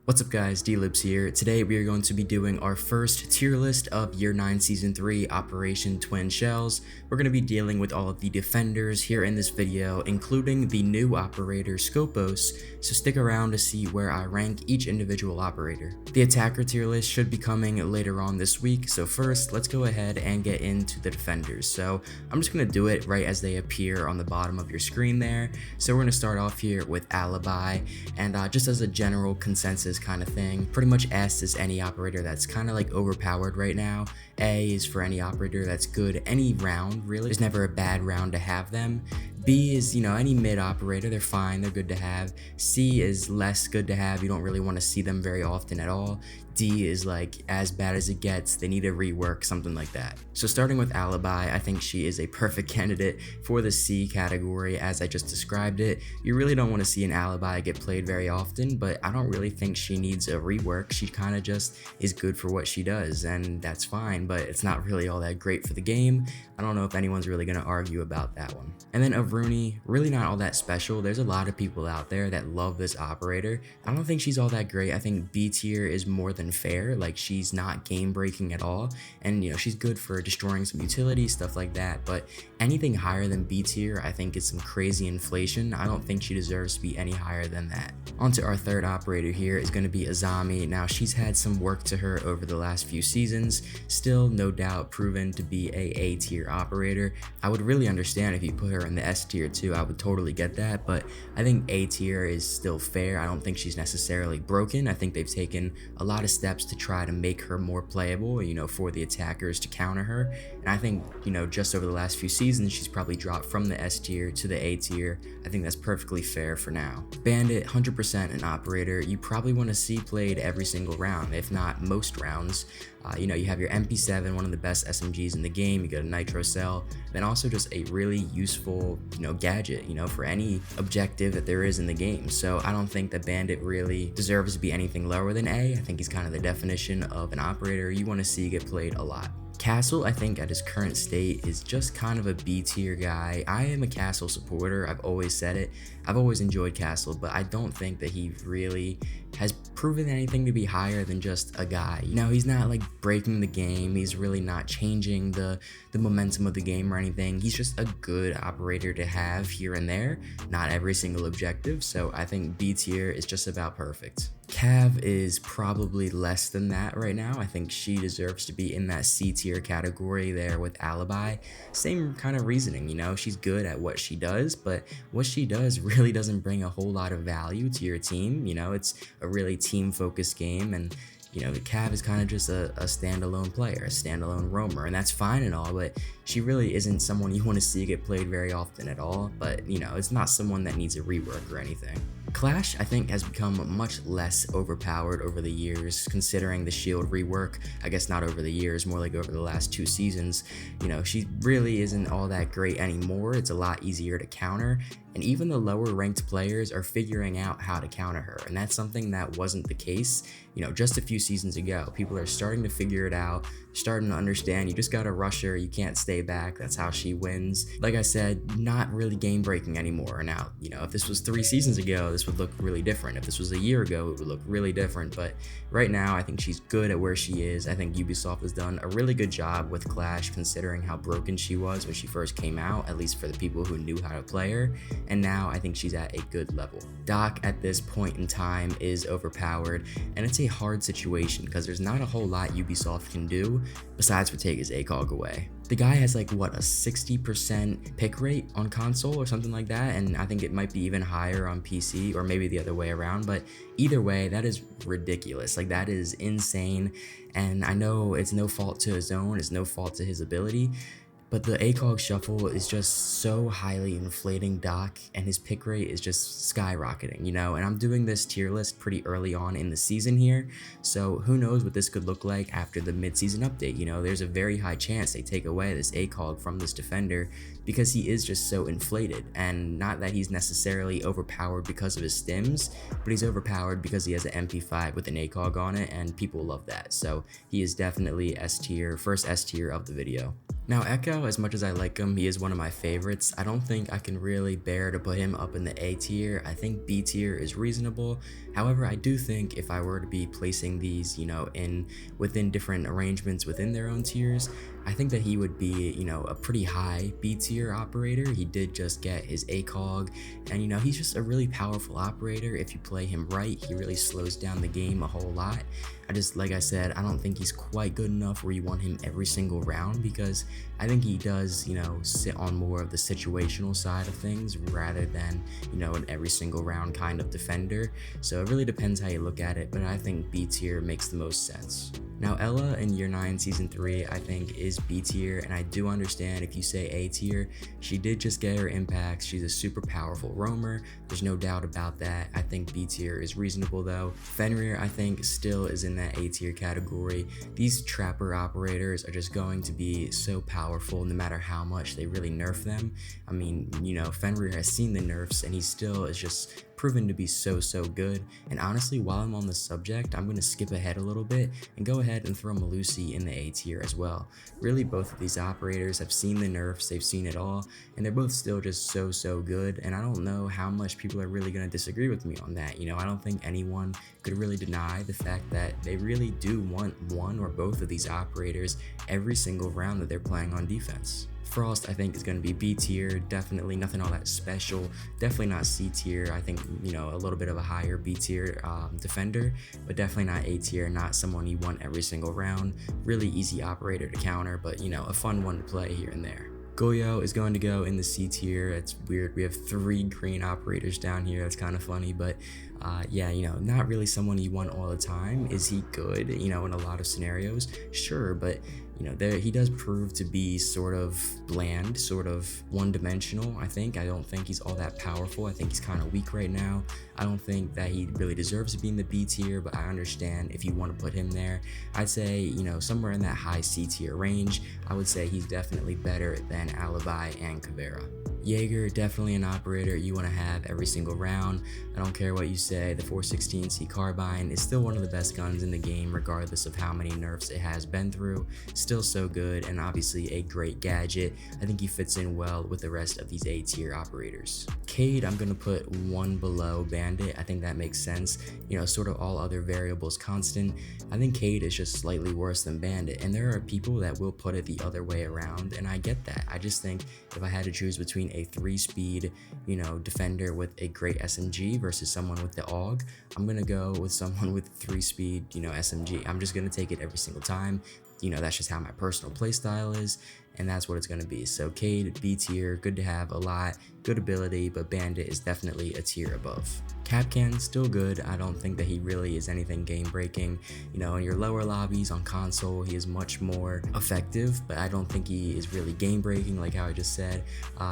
What's up guys, D-Libs here. Today we are going to be doing our first tier list of Year 9 Season 3 Operation Twin Shells. We're going to be dealing with all of the defenders here in this video, including the new operator Scopos, so stick around to see where I rank each individual operator. The attacker tier list should be coming later on this week, so first let's go ahead and get into the defenders. So I'm just going to do it right as they appear on the bottom of your screen there. So we're going to start off here with Alibi, and just as a general consensus kind of thing, pretty much S is any operator that's kind of like overpowered right now. A is for any operator that's good any round, really. There's never a bad round to have them. B is, any mid operator, they're fine, they're good to have. C is less good to have, you don't really want to see them very often at all. D is like as bad as it gets, they need a rework, something like that. So starting with Alibi, I think she is a perfect candidate for the C category as I just described it. You really don't want to see an Alibi get played very often, but I don't really think she needs a rework. She kind of just is good for what she does, and that's fine, but it's not really all that great for the game. I don't know if anyone's really going to argue about that one. And then Avruni, really not all that special. There's a lot of people out there that love this operator. I don't think she's all that great. I think B tier is more than fair. Like, she's not game breaking at all, and she's good for destroying some utility, stuff like that, but anything higher than B tier I think is some crazy inflation. I don't think she deserves to be any higher than that. On to our third operator here is going to be Azami. Now, she's had some work to her over the last few seasons, still no doubt proven to be a tier operator. I would really understand if you put her in the S tier too. I would totally get that, but I think A tier is still fair. I don't think she's necessarily broken. I think they've taken a lot of steps to try to make her more playable, for the attackers to counter her. And I think, just over the last few seasons, she's probably dropped from the S tier to the A tier. I think that's perfectly fair for now. Bandit, 100% an operator you probably want to see played every single round, if not most rounds. You have your MP7, one of the best SMGs in the game, you got a nitro cell, then also just a really useful, gadget, for any objective that there is in the game. So I don't think that Bandit really deserves to be anything lower than A. I think he's kind of the definition of an operator you want to see get played a lot. Castle, I think at his current state, is just kind of a B tier guy. I am a Castle supporter, I've always said it. I've always enjoyed Castle, but I don't think that he really has proven anything to be higher than just a guy. He's not like breaking the game, he's really not changing the momentum of the game or anything. He's just a good operator to have here and there, not every single objective, so I think B tier is just about perfect. Cav is probably less than that right now. I think she deserves to be in that C tier category there with Alibi. Same kind of reasoning, she's good at what she does, but what she does really doesn't bring a whole lot of value to your team. It's a really team focused game, and Cav is kind of just a standalone player, a standalone roamer, and that's fine and all, but she really isn't someone you want to see get played very often at all. But it's not someone that needs a rework or anything. Clash, I think, has become much less overpowered over the years, considering the shield rework. I guess not over the years, more like over the last 2 seasons. She really isn't all that great anymore. It's a lot easier to counter, and even the lower ranked players are figuring out how to counter her, and that's something that wasn't the case, just a few seasons ago. People are starting to figure it out, starting to understand you just gotta rush her, you can't stay back, that's how she wins. Like I said, not really game breaking anymore. Now, if this was 3 seasons ago, this would look really different. If this was a year ago, it would look really different, but right now I think she's good at where she is. I think Ubisoft has done a really good job with Clash, considering how broken she was when she first came out, at least for the people who knew how to play her, and now I think she's at a good level. Doc at this point in time is overpowered, and it's a hard situation because there's not a whole lot Ubisoft can do besides for take his ACOG away. The guy has like, what, a 60% pick rate on console or something like that, and I think it might be even higher on PC, or maybe the other way around, but either way, that is ridiculous. Like, that is insane, and I know it's no fault to his own, it's no fault to his ability, but the ACOG shuffle is just so highly inflating Doc, and his pick rate is just skyrocketing, and I'm doing this tier list pretty early on in the season here, so who knows what this could look like after the mid-season update. There's a very high chance they take away this ACOG from this defender because he is just so inflated, and not that he's necessarily overpowered because of his stims, but he's overpowered because he has an MP5 with an ACOG on it, and people love that, so he is definitely S tier, first S tier of the video. Now Echo, as much as I like him, he is one of my favorites. I don't think I can really bear to put him up in the A tier. I think B tier is reasonable. However, I do think if I were to be placing these, in within different arrangements within their own tiers, I think that he would be, a pretty high B tier operator. He did just get his ACOG, and he's just a really powerful operator. If you play him right, he really slows down the game a whole lot. Like I said, I don't think he's quite good enough where you want him every single round, because I think he does, sit on more of the situational side of things rather than, an every single round kind of defender. So it really depends how you look at it, but I think B tier makes the most sense. Now Ella in Year 9 Season 3 I think is B tier, and I do understand if you say A tier. She did just get her impacts, she's a super powerful roamer, there's no doubt about that. I think B tier is reasonable though. Fenrir I think still is in that A tier category. These trapper operators are just going to be so powerful no matter how much they really nerf them. I mean, Fenrir has seen the nerfs and he still is just proven to be so good. And honestly, while I'm on the subject, I'm going to skip ahead a little bit and go ahead and throw Malusi in the A tier as well. Really, both of these operators have seen the nerfs, they've seen it all, and they're both still just so good. And I don't know how much people are really going to disagree with me on that. I don't think anyone could really deny the fact that they really do want one or both of these operators every single round that they're playing on defense. Frost I think is going to be B tier, definitely nothing all that special, definitely not C tier. I think a little bit of a higher B tier defender, but definitely not A tier, not someone you want every single round. Really easy operator to counter, but a fun one to play here and there. Goyo is going to go in the C tier. It's weird, we have 3 green operators down here, that's kind of funny, but yeah, not really someone you want all the time. Is he good, in a lot of scenarios? Sure, but he does prove to be sort of bland, sort of one-dimensional. I don't think he's all that powerful. I think he's kind of weak right now. I don't think that he really deserves to be in the B tier, but I understand if you want to put him there. I'd say, somewhere in that high C tier range. I would say he's definitely better than Alibi and Caveira. Jaeger, definitely an operator you want to have every single round. I don't care what you say, the 416C carbine is still one of the best guns in the game regardless of how many nerfs it has been through. Still so good, and obviously a great gadget. I think he fits in well with the rest of these A tier operators. Cade, I'm going to put one below Bandit. I think that makes sense. Sort of all other variables constant. I think Cade is just slightly worse than Bandit, and there are people that will put it the other way around, and I get that. I just think if I had to choose between a 3-speed, defender with a great SMG versus someone with the AUG, I'm going to go with someone with 3-speed, SMG. I'm just going to take it every single time. That's just how my personal playstyle is, and that's what it's going to be. So Cade, B tier, good to have a lot, good ability, but Bandit is definitely a tier above. Capcan, still good. I don't think that he really is anything game breaking. In your lower lobbies on console, he is much more effective, but I don't think he is really game breaking like how I just said.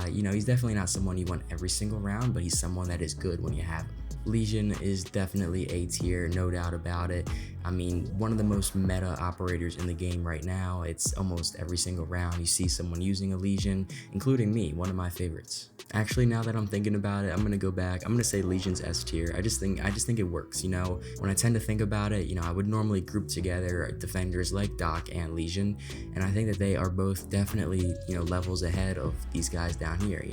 He's definitely not someone you want every single round, but he's someone that is good when you have him. Legion is definitely A tier, no doubt about it. I mean, one of the most meta operators in the game right now. It's almost every single round you see someone using a Legion, including me, one of my favorites. Actually, now that I'm thinking about it, I'm gonna go back. I'm gonna say Legion's S tier. I just think it works. When I tend to think about it, I would normally group together defenders like Doc and Legion, and I think that they are both definitely levels ahead of these guys down here.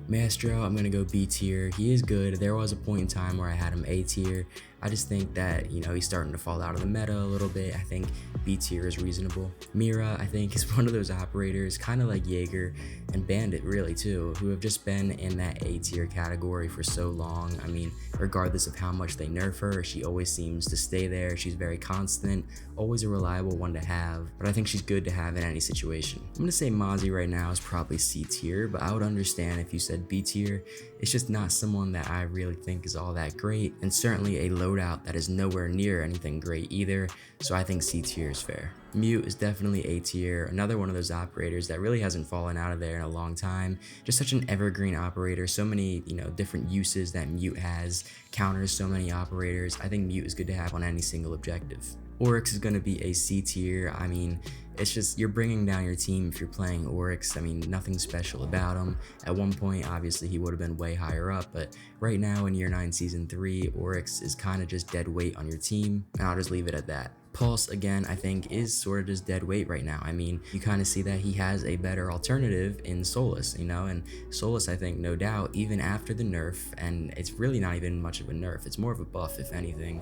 Maestro, I'm gonna go B tier. He is good. There was a point in time where I had him A tier. I just think that, he's starting to fall out of the meta a little bit. I think B tier is reasonable. Mira, I think, is one of those operators, kind of like Jaeger and Bandit really too, who have just been in that A tier category for so long. I mean, regardless of how much they nerf her, she always seems to stay there. She's very constant, always a reliable one to have, but I think she's good to have in any situation. I'm gonna say Mozzie right now is probably C tier, but I would understand if you said B tier. It's just not someone that I really think is all that great, and certainly a loadout that is nowhere near anything great either, so I think C tier is fair. Mute is definitely A tier, another one of those operators that really hasn't fallen out of there in a long time. Just such an evergreen operator, so many different uses that Mute has, counters so many operators. I think Mute is good to have on any single objective. Oryx is going to be a C tier. I mean, it's just you're bringing down your team if you're playing Oryx. I mean, nothing special about him. At one point, obviously, he would have been way higher up, but right now in Year 9 Season 3, Oryx is kind of just dead weight on your team, and I'll just leave it at that. Pulse, again, I think is sort of just dead weight right now. I mean, you kind of see that he has a better alternative in Solus, you know, and Solus, I think, no doubt, even after the nerf, and it's really not even much of a nerf, it's more of a buff, if anything.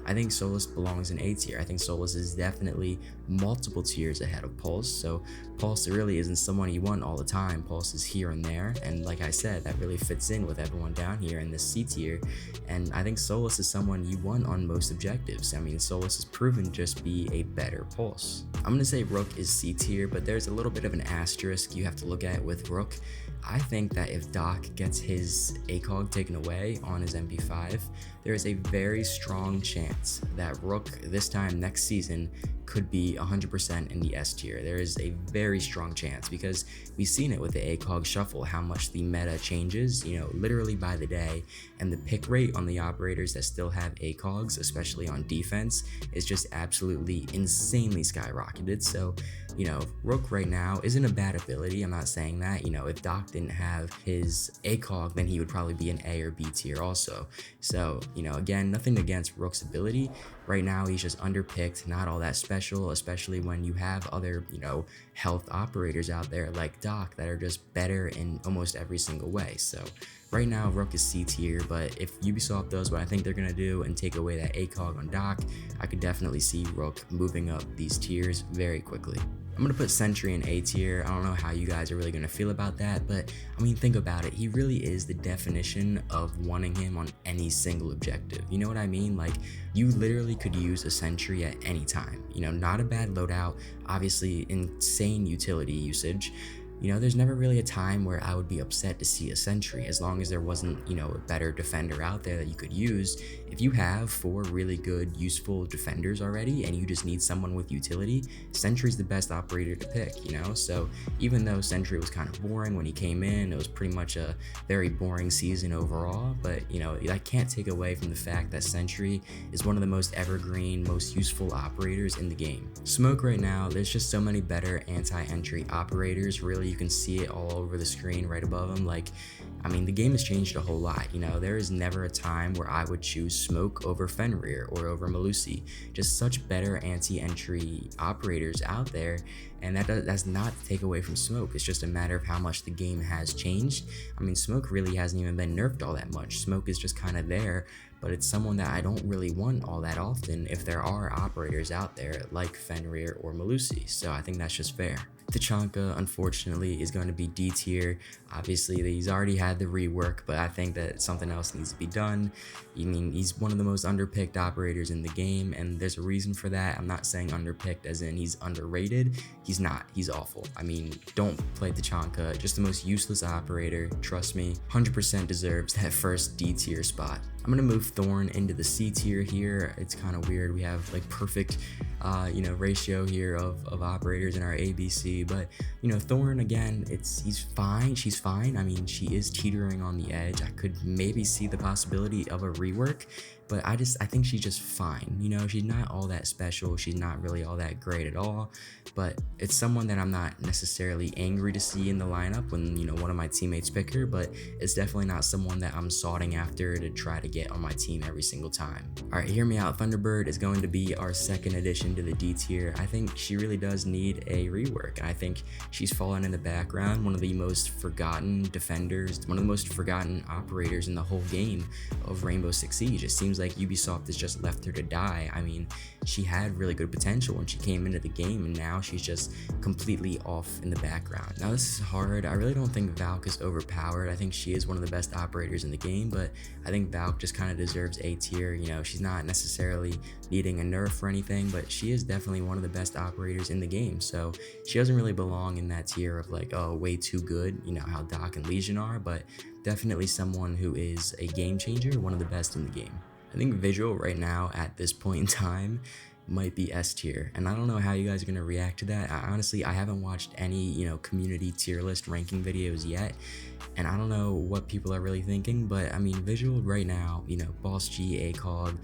I think Solus belongs in A tier. I think Solus is definitely multiple tiers ahead of Pulse. So Pulse really isn't someone you want all the time. Pulse is here and there. And like I said, that really fits in with everyone down here in this C tier. And I think Solus is someone you want on most objectives. I mean, Solus has proven to just be a better Pulse. I'm going to say Rook is C tier, but there's a little bit of an asterisk you have to look at with Rook. I think that if Doc gets his ACOG taken away on his MP5, there is a very strong chance that Rook this time next season could be 100% in the S tier. There is a very strong chance because we've seen it with the ACOG shuffle, how much the meta changes, you know, literally by the day, and the pick rate on the operators that still have ACOGs, especially on defense, is just absolutely insanely skyrocketed. So, you know, Rook right now isn't a bad ability. I'm not saying that. You know, if Doc didn't have his ACOG, then he would probably be an A or B tier also. So, you know, again, nothing against Rook's ability. Right now, he's just underpicked, not all that special, especially when you have other, you know, health operators out there like Doc that are just better in almost every single way. So right now, Rook is C tier, but if Ubisoft does what I think they're going to do and take away that ACOG on Doc, I could definitely see Rook moving up these tiers very quickly. I'm going to put Sentry in A tier. I don't know how you guys are really going to feel about that, but I mean, think about it. He really is the definition of wanting him on any single objective. You know what I mean? Like, you literally could use a Sentry at any time. You know, not a bad loadout, obviously insane utility usage. You know, there's never really a time where I would be upset to see a Sentry, as long as there wasn't, you know, a better defender out there that you could use. If you have 4 really good, useful defenders already, and you just need someone with utility, Sentry's the best operator to pick, you know? So even though Sentry was kind of boring when he came in, it was pretty much a very boring season overall, but, you know, I can't take away from the fact that Sentry is one of the most evergreen, most useful operators in the game. Smoke right now, there's just so many better anti-entry operators, really. You can see it all over the screen right above him. Like, I mean, the game has changed a whole lot. You know, there is never a time where I would choose Smoke over Fenrir or over Melusi. Just such better anti-entry operators out there, and that's not to take away from Smoke. It's just a matter of how much the game has changed. I mean, Smoke really hasn't even been nerfed all that much. Smoke is just kind of there, but it's someone that I don't really want all that often if there are operators out there like Fenrir or Melusi. So I think that's just fair. Tachanka, unfortunately, is going to be D tier. Obviously, he's already had the rework, but I think that something else needs to be done. I mean, he's one of the most underpicked operators in the game, and there's a reason for that. I'm not saying underpicked as in he's underrated. He's not. He's awful. I mean, don't play Tachanka. Just the most useless operator. Trust me, 100% deserves that first D tier spot. I'm going to move Thorn into the C tier here. It's kind of weird. We have like perfect you know, ratio here of operators in our ABC, but you know, Thorn, again, he's fine, she's fine. I mean, she is teetering on the edge. I could maybe see the possibility of a rework, but I think she's just fine. You know, she's not all that special, she's not really all that great at all, but it's someone that I'm not necessarily angry to see in the lineup when, you know, one of my teammates pick her, but it's definitely not someone that I'm soughting after to try to get on my team every single time. All right, hear me out. Thunderbird is going to be our second addition to the D tier. I think she really does need a rework, and I think she's fallen in the background. One of the most forgotten defenders, one of the most forgotten operators in the whole game of Rainbow Six Siege. It seems like Ubisoft has just left her to die. I mean, she had really good potential when she came into the game, and now she's just completely off in the background. Now, this is hard. I really don't think Valk is overpowered. I think she is one of the best operators in the game, but I think Valk just kind of deserves A tier. You know, she's not necessarily needing a nerf or anything, but she is definitely one of the best operators in the game, so she doesn't really belong in that tier of like, oh, way too good, you know, how Doc and Legion are, but definitely someone who is a game changer, one of the best in the game. I think Visual right now at this point in time might be S tier, and I don't know how you guys are going to react to that. Honestly, I haven't watched any, you know, community tier list ranking videos yet, and I don't know what people are really thinking, but I mean, Visual right now, you know, Boss G, ACOG,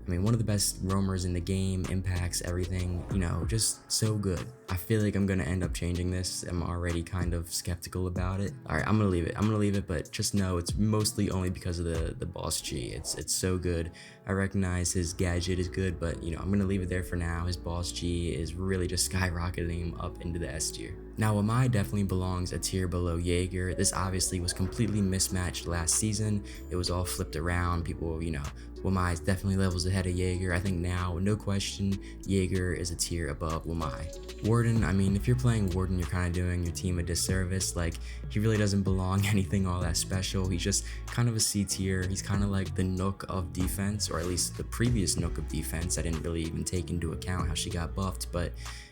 I mean, one of the best roamers in the game, impacts everything, you know, just so good. I feel like I'm gonna end up changing this. I'm already kind of skeptical about it. All right, I'm gonna leave it. I'm gonna leave it, but just know it's mostly only because of the boss G. It's so good. I recognize his gadget is good, but you know, I'm gonna leave it there for now. His boss G is really just skyrocketing him up into the S tier. Now, Wamai definitely belongs a tier below Jaeger. This obviously was completely mismatched last season. It was all flipped around. People, you know, Wamai is definitely levels ahead of Jaeger. I think now, no question, Jaeger is a tier above Wamai. Warden, I mean, if you're playing Warden, you're kind of doing your team a disservice. Like, he really doesn't belong anything all that special. He's just kind of a C tier. He's kind of like the Nook of defense, or at least the previous Nook of defense. I didn't really even take into account how she got buffed, but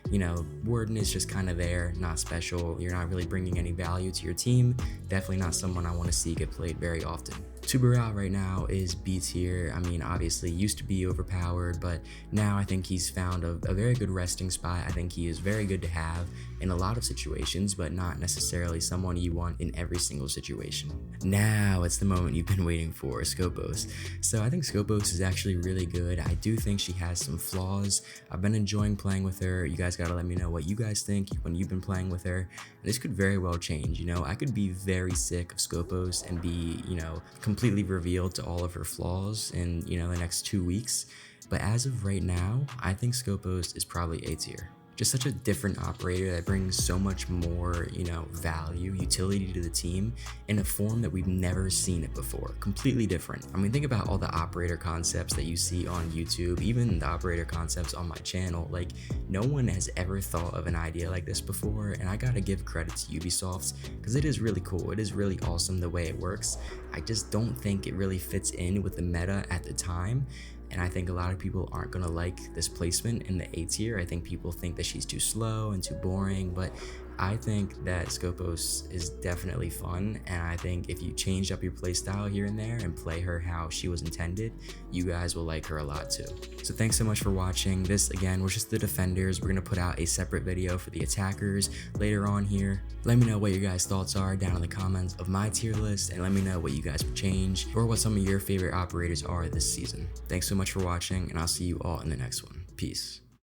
you know, Warden is just kind of there, not special. You're not really bringing any value to your team. Definitely not someone I want to see get played very often. Tuberal right now is B tier. I mean, obviously used to be overpowered, but now I think he's found a very good resting spot. I think he is very good to have in a lot of situations, but not necessarily someone you want in every single situation. Now it's the moment you've been waiting for, Scopos. So I think Scopos is actually really good. I do think she has some flaws. I've been enjoying playing with her. You guys gotta let me know what you guys think when you've been playing with her. This could very well change, you know. I could be very sick of Scopos and be, you know, completely revealed to all of her flaws in, you know, the next 2 weeks. But as of right now, I think Scopos is probably A tier. Just such a different operator that brings so much more, you know, value, utility to the team in a form that we've never seen it before. Completely different. I mean, think about all the operator concepts that you see on YouTube, even the operator concepts on my channel. Like, no one has ever thought of an idea like this before, and I gotta give credit to Ubisoft because it is really cool. It is really awesome the way it works. I just don't think it really fits in with the meta at the time. And I think a lot of people aren't gonna like this placement in the A tier. I think people think that she's too slow and too boring, but I think that Scopos is definitely fun, and I think if you change up your playstyle here and there and play her how she was intended, you guys will like her a lot too. So thanks so much for watching. This again was just the defenders. We're gonna put out a separate video for the attackers later on here. Let me know what your guys' thoughts are down in the comments of my tier list, and let me know what you guys would change or what some of your favorite operators are this season. Thanks so much for watching, and I'll see you all in the next one. Peace.